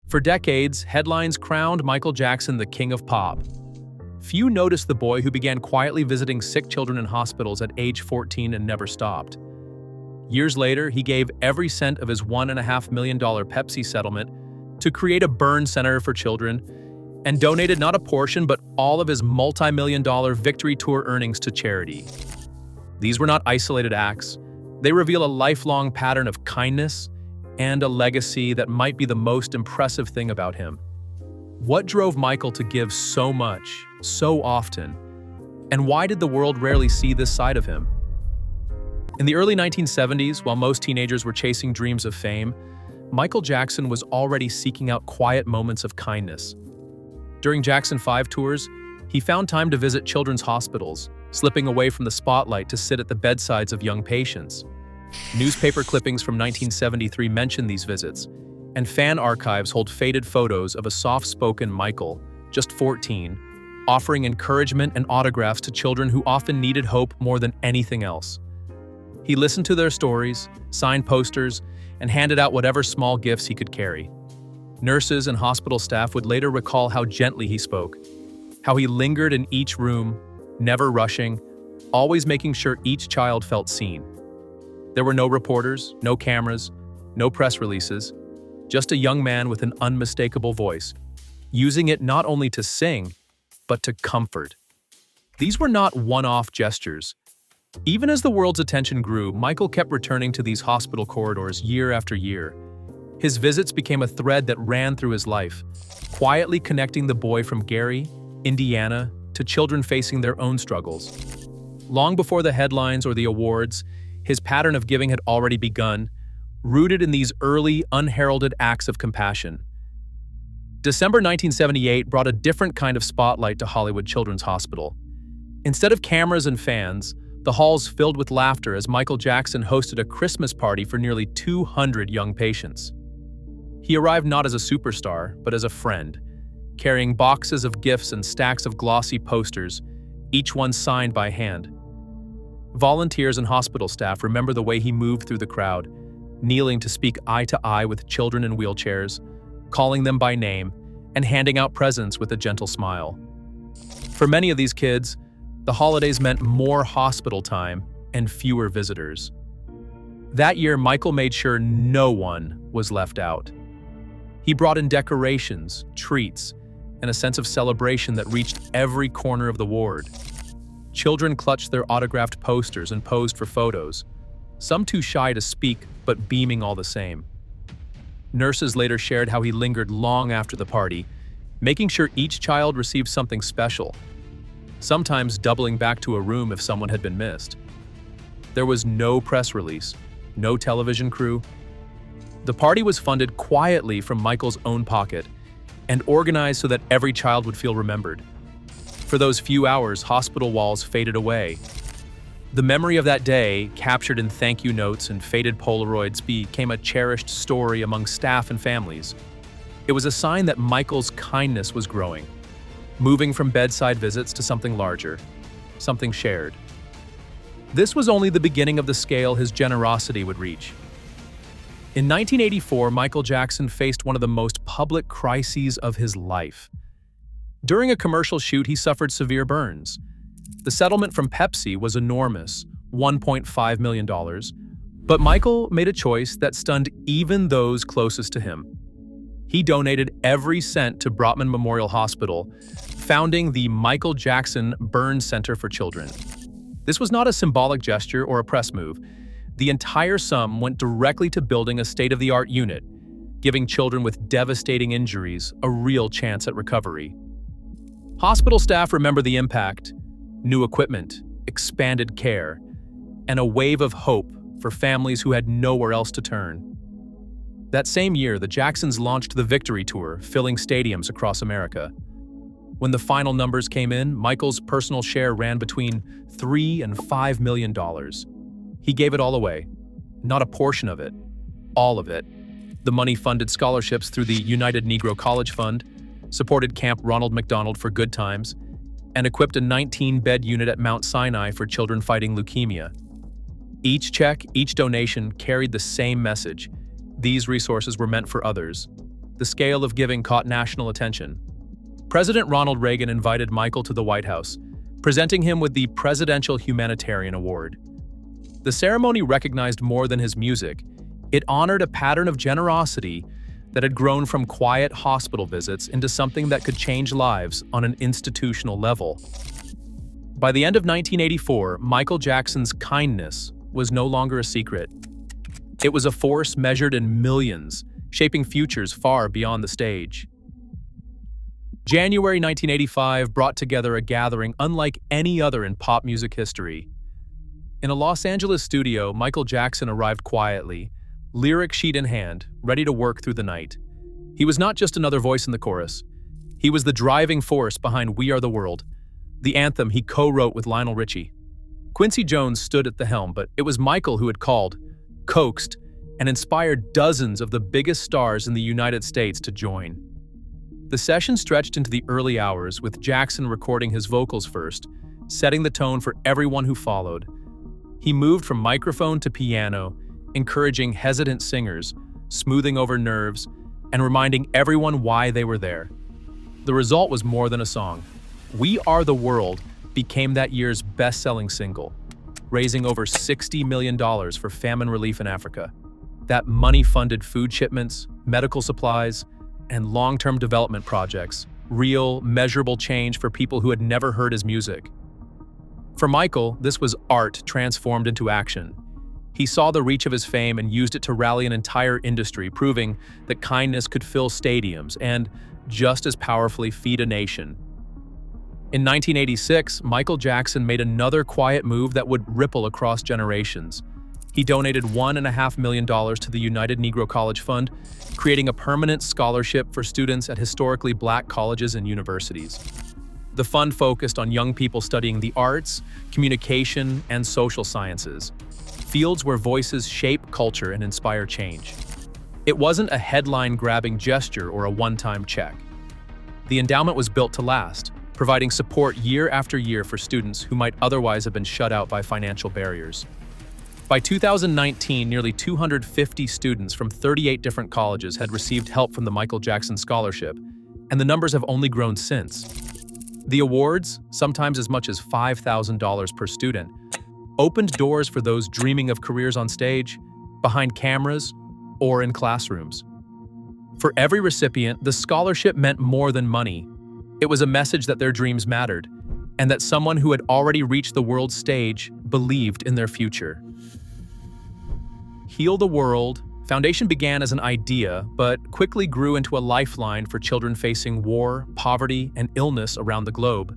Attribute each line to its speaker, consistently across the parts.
Speaker 1: For decades, headlines crowned Michael Jackson the king of pop. Few noticed the boy who began quietly visiting sick children in hospitals at age 14 and never stopped. Years later, he gave every cent of his $1.5 million Pepsi settlement to create a burn center for children and donated not a portion but all of his multi-million-dollar Victory Tour earnings to charity. These were not isolated acts. They reveal a lifelong pattern of kindness and a legacy that might be the most impressive thing about him. What drove Michael to give so much, so often? And why did the world rarely see this side of him? In the early 1970s, while most teenagers were chasing dreams of fame, Michael Jackson was already seeking out quiet moments of kindness. During Jackson 5 tours, he found time to visit children's hospitals, slipping away from the spotlight to sit at the bedsides of young patients. Newspaper clippings from 1973 mention these visits, and fan archives hold faded photos of a soft-spoken Michael, just 14, offering encouragement and autographs to children who often needed hope more than anything else. He listened to their stories, signed posters, and handed out whatever small gifts he could carry. Nurses and hospital staff would later recall how gently he spoke, how he lingered in each room, never rushing, always making sure each child felt seen. There were no reporters, no cameras, no press releases, just a young man with an unmistakable voice, using it not only to sing, but to comfort. These were not one-off gestures. Even as the world's attention grew, Michael kept returning to these hospital corridors year after year. His visits became a thread that ran through his life, quietly connecting the boy from Gary, Indiana, to children facing their own struggles. Long before the headlines or the awards, his pattern of giving had already begun, rooted in these early, unheralded acts of compassion. December 1978 brought a different kind of spotlight to Hollywood Children's Hospital. Instead of cameras and fans, the halls filled with laughter as Michael Jackson hosted a Christmas party for nearly 200 young patients. He arrived not as a superstar, but as a friend, carrying boxes of gifts and stacks of glossy posters, each one signed by hand. Volunteers and hospital staff remember the way he moved through the crowd, kneeling to speak eye to eye with children in wheelchairs, calling them by name, and handing out presents with a gentle smile. For many of these kids, the holidays meant more hospital time and fewer visitors. That year, Michael made sure no one was left out. He brought in decorations, treats, and a sense of celebration that reached every corner of the ward. Children clutched their autographed posters and posed for photos, some too shy to speak but beaming all the same. Nurses later shared how he lingered long after the party, making sure each child received something special, sometimes doubling back to a room if someone had been missed. There was no press release, no television crew. The party was funded quietly from Michael's own pocket and organized so that every child would feel remembered. For those few hours, hospital walls faded away. The memory of that day, captured in thank you notes and faded Polaroids, became a cherished story among staff and families. It was a sign that Michael's kindness was growing, moving from bedside visits to something larger, something shared. This was only the beginning of the scale his generosity would reach. In 1984, Michael Jackson faced one of the most public crises of his life. During a commercial shoot, he suffered severe burns. The settlement from Pepsi was enormous, $1.5 million, but Michael made a choice that stunned even those closest to him. He donated every cent to Brotman Memorial Hospital, founding the Michael Jackson Burn Center for Children. This was not a symbolic gesture or a press move. The entire sum went directly to building a state-of-the-art unit, giving children with devastating injuries a real chance at recovery. Hospital staff remember the impact: new equipment, expanded care, and a wave of hope for families who had nowhere else to turn. That same year, the Jacksons launched the Victory Tour, filling stadiums across America. When the final numbers came in, Michael's personal share ran between $3 and $5 million. He gave it all away. Not a portion of it, all of it. The money funded scholarships through the United Negro College Fund, supported Camp Ronald McDonald for Good Times, and equipped a 19-bed unit at Mount Sinai for children fighting leukemia. Each check, each donation carried the same message: these resources were meant for others. the scale of giving caught national attention. President Ronald Reagan invited Michael to the White House, presenting him with the Presidential Humanitarian Award. The ceremony recognized more than his music. It honored a pattern of generosity that had grown from quiet hospital visits into something that could change lives on an institutional level. By the end of 1984, Michael Jackson's kindness was no longer a secret. It was a force measured in millions, shaping futures far beyond the stage. January 1985 brought together a gathering unlike any other in pop music history. In a Los Angeles studio, Michael Jackson arrived quietly, lyric sheet in hand, ready to work through the night. He was not just another voice in the chorus. He was the driving force behind We Are the World, the anthem he co-wrote with Lionel Richie. Quincy Jones stood at the helm, but it was Michael who had called, coaxed, and inspired dozens of the biggest stars in the United States to join. The session stretched into the early hours, with Jackson recording his vocals first, setting the tone for everyone who followed. He moved from microphone to piano, encouraging hesitant singers, smoothing over nerves, and reminding everyone why they were there. The result was more than a song. We Are the World became that year's best-selling single, raising over $60 million for famine relief in Africa. That money funded food shipments, medical supplies, and long-term development projects, real, measurable change for people who had never heard his music. For Michael, this was art transformed into action. He saw the reach of his fame and used it to rally an entire industry, proving that kindness could fill stadiums and, just as powerfully, feed a nation. In 1986, Michael Jackson made another quiet move that would ripple across generations. He donated $1.5 million to the United Negro College Fund, creating a permanent scholarship for students at historically black colleges and universities. The fund focused on young people studying the arts, communication, and social sciences, fields where voices shape culture and inspire change. It wasn't a headline-grabbing gesture or a one-time check. The endowment was built to last, providing support year after year for students who might otherwise have been shut out by financial barriers. By 2019, nearly 250 students from 38 different colleges had received help from the Michael Jackson Scholarship, and the numbers have only grown since. The awards, sometimes as much as $5,000 per student, opened doors for those dreaming of careers on stage, behind cameras, or in classrooms. For every recipient, the scholarship meant more than money. It was a message that their dreams mattered, and that someone who had already reached the world stage believed in their future. Heal the World Foundation began as an idea, but quickly grew into a lifeline for children facing war, poverty, and illness around the globe.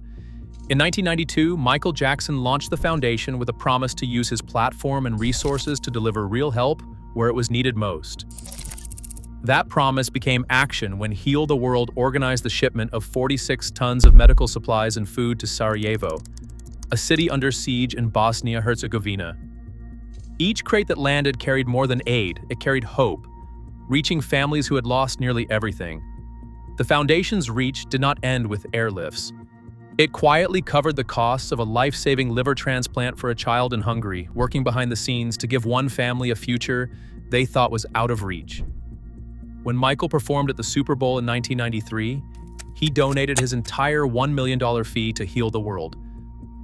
Speaker 1: In 1992, Michael Jackson launched the foundation with a promise to use his platform and resources to deliver real help where it was needed most. That promise became action when Heal the World organized the shipment of 46 tons of medical supplies and food to Sarajevo, a city under siege in Bosnia-Herzegovina. Each crate that landed carried more than aid, it carried hope, reaching families who had lost nearly everything. The foundation's reach did not end with airlifts. It quietly covered the costs of a life-saving liver transplant for a child in Hungary, working behind the scenes to give one family a future they thought was out of reach. When Michael performed at the Super Bowl in 1993, he donated his entire $1 million fee to Heal the World,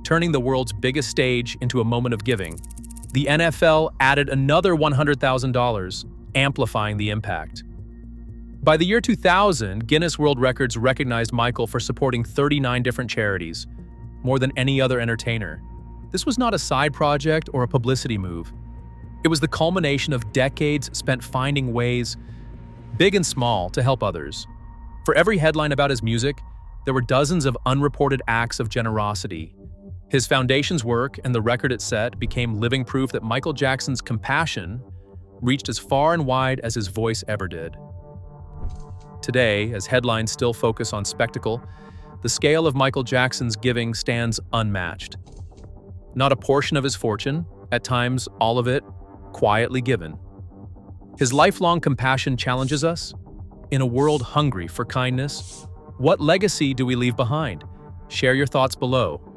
Speaker 1: turning the world's biggest stage into a moment of giving. The NFL added another $100,000, amplifying the impact. By the year 2000, Guinness World Records recognized Michael for supporting 39 different charities, more than any other entertainer. This was not a side project or a publicity move. It was the culmination of decades spent finding ways, big and small, to help others. For every headline about his music, there were dozens of unreported acts of generosity. His foundation's work and the record it set became living proof that Michael Jackson's compassion reached as far and wide as his voice ever did. Today, as headlines still focus on spectacle, the scale of Michael Jackson's giving stands unmatched. Not a portion of his fortune, at times all of it, quietly given. His lifelong compassion challenges us. In a world hungry for kindness, what legacy do we leave behind? Share your thoughts below.